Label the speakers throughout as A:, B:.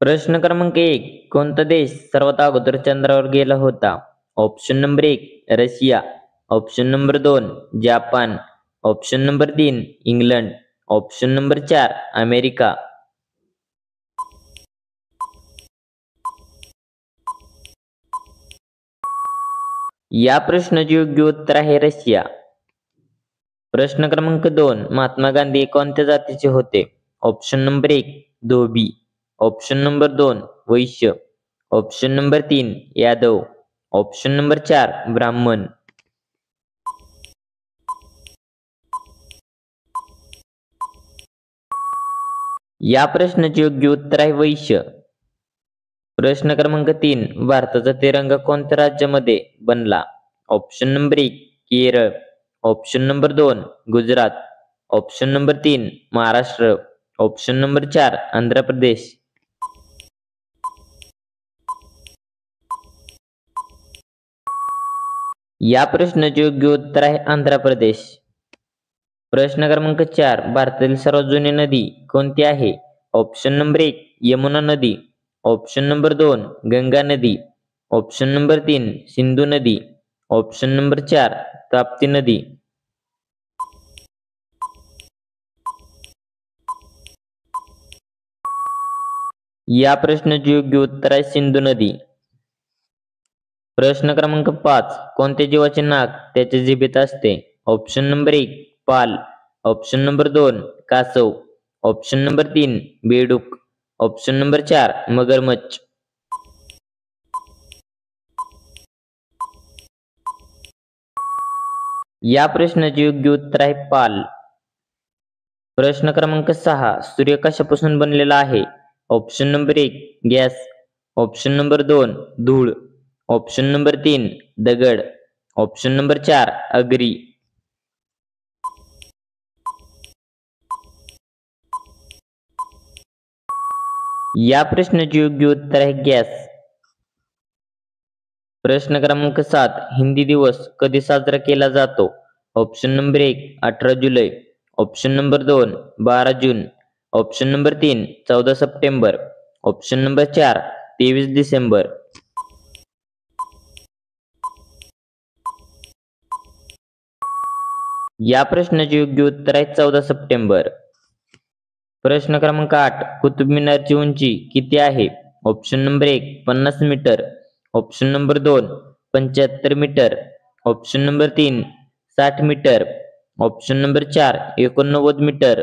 A: प्रश्न क्रमांक 1. कोणता देश सर्वात अगोदर चंद्रावर गेला होता? Option number 1. Russia. Option number 2. Japan. Option number 3. England. Option number 4. America. या प्रश्नाचे योग्य उत्तर आहे रशिया. प्रश्न क्रमांक 2. महात्मा गांधी कोणत्या जातीचे होते? Option number 1. धोबी. Option number 2. वैश्य. Option number 3. यादव. Option number 4. ब्राह्मण. या प्रश्नाचे योग्य उत्तर आहे वैश्य. प्रश्न क्रमांक 3. भारताचा तिरंगा कोणत्या राज्यामध्ये बनला? Option number 1. Kerala. Option number 2. Gujarat. Option number 3. Maharashtra. Option number 4. Andhra Pradesh. या प्रश्नाचे योग्य उत्तर आहे आंध्र प्रदेश. प्रश्न क्रमांक 4. भारतातील सर्वात जुनी नदी कोणती आहे? Option number 1. यमुना नदी. Option number 2. गंगा नदी. Option number 3. सिंधू नदी. Option number 4. ताप्ती नदी. या प्रश्नाचे योग्य उत्तर आहे सिंधू नदी. प्रश्न क्रमांक 5. कोणत्या जीवाचे नाक त्याच्या जिभेत असते? Option number 1. पाल. Option number 2. कासव. Option number 3. बेडूक. Option number 4. मगरमच्छ. या प्रश्नाचे योग्य उत्तर आहे पाल. प्रश्न क्रमांक 6. सूर्य कशापासून बनलेला आहे? Option number 1. Gas. Option number 2. धूळ. Option number 3. दगड. Option number 4. अगरी. या प्रश्नाचे योग्य उत्तर आहे गॅस. प्रश्न क्रमांक 7. हिंदी दिवस कधी साजरा केला जातो? Option number 1. 18 जुलै. Option number 2. 12 जून. Option number 3. 14 सप्टेंबर. Option number 4. 23 डिसेंबर. या प्रश्नाचे योग्य उत्तर आहे 14 सप्टेंबर. प्रश्न क्रमांक 8. कुतुब मिनारची उंची किती आहे? Option number 1. 50 metre. Option number 2. 75 metre. Option number 3. 60 metre. Option number 4. 89 metre.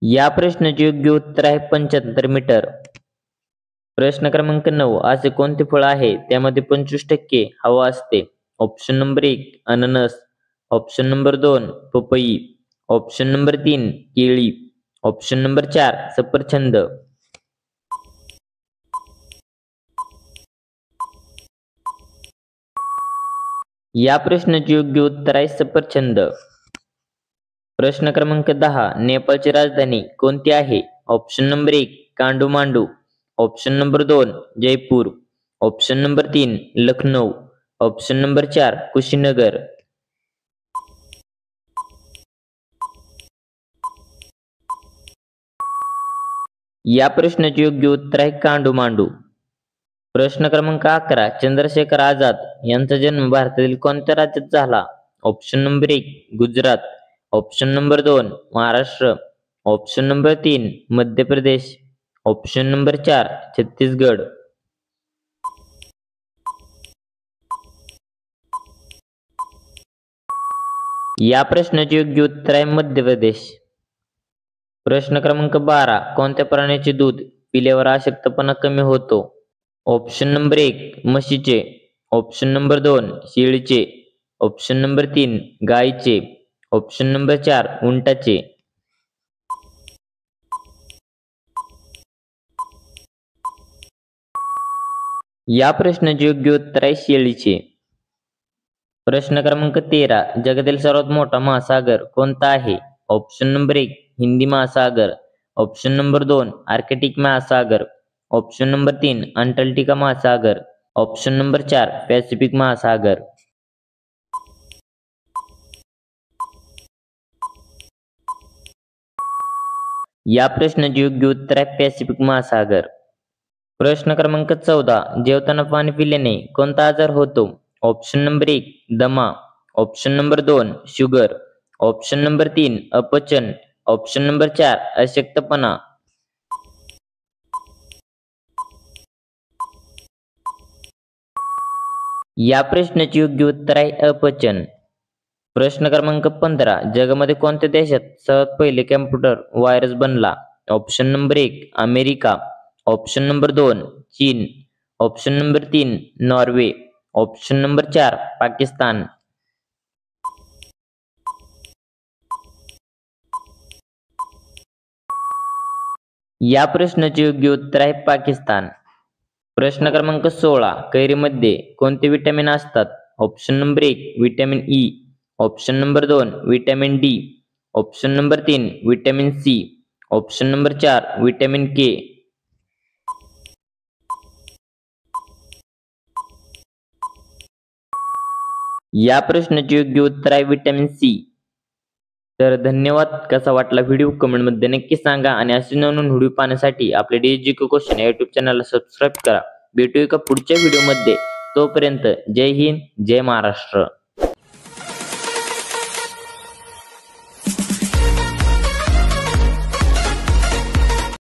A: या प्रश्नाचे योग्य उत्तर आहे 75 मीटर. प्रश्न क्रमांक 9. असे कोणते फळ आहे त्यामध्ये 25% हवा असते? Option number 1. अननस. Option number 2. पपई. Option number 3. केळी. Option number 4. सफरचंद. या प्रश्नाचे योग्य उत्तर आहे सफरचंद. प्रश्न क्रमांक 10. नेपाळची राजधानी कोणती आहे? Option number 1. Kathmandu. Option number 2. Jaipur. Option number 3. Lucknow. Option number 4. Kushinagar. या प्रश्नाचे योग्य उत्तर आहे काठमांडू. प्रश्न क्रमांक 11. चंद्रशेखर आझाद यांचा जन्म भारतातील कोणत्या राज्यात झाला? Option number 1. Gujarat. Option number 2. Maharashtra. Option number 3. Madhya Pradesh. Option number 4. Chhattisgarh. या प्रश्नाचे योग्य उत्तर आहे मध्य प्रदेश. प्रश्न क्रमांक 12. कोणत्या प्राण्याचे दूध पिल्यावर अशक्तपणा कमी होतो? Option number 1. म्हशीचे. Option number 2. शेळीचे. Option number 3. गायीचे. Option number 4. उंटाचे. या प्रश्नाचे योग्य उत्तर आहे शेळीचे. प्रश्न क्रमांक 13. जगातील सर्वात मोठा महासागर कोणता आहे? Option number 1. हिंदी महासागर. Option number 2. आर्कटिक महासागर. Option number 3. अंटार्क्टिका महासागर. Option number 4. पॅसिफिक महासागर. या प्रश्नाचे योग्य उत्तर आहे पॅसिफिक महासागर. प्रश्न क्रमांक 14. जेवताना पाणी पिल्याने कोणता आजार होतो? ऑप्शन नंबर 1 दमा, option number 2 sugar, option number 3 अपचन, ऑप्शन नंबर 4 अशक्तपणा. या प्रश्नाचे योग्य उत्तर आहे अपचन. प्रश्न क्रमांक 15. जगामध्ये कोणत्या देशात सर्वात पहिले कॅम्प्युटर व्हायरस बनला? Option number 1 America, option number 2 चीन, option number 3 Norway, option number 4 Pakistan. या प्रश्नाचे योग्य उत्तर आहे पाकिस्तान. प्रश्न क्रमांक 16. कैरीमध्ये कोणते विटॅमिन असतात? Option number 1 vitamin E, option number 2 vitamin D, option number 3 vitamin C, option number 4 vitamin K. या प्रश्नाचे योग्य उत्तर आहे विटॅमिन सी. तर धन्यवाद. कसा वाटला व्हिडिओ कमेंटमध्ये नक्की सांगा आणि असे नवीन व्हिडिओ पाहण्यासाठी आपले DSGK क्वेश्चन या युट्यूब चॅनलला सबस्क्राईब करा. भेटू एका पुढच्या व्हिडिओमध्ये. तोपर्यंत जय हिंद, जय महाराष्ट्र.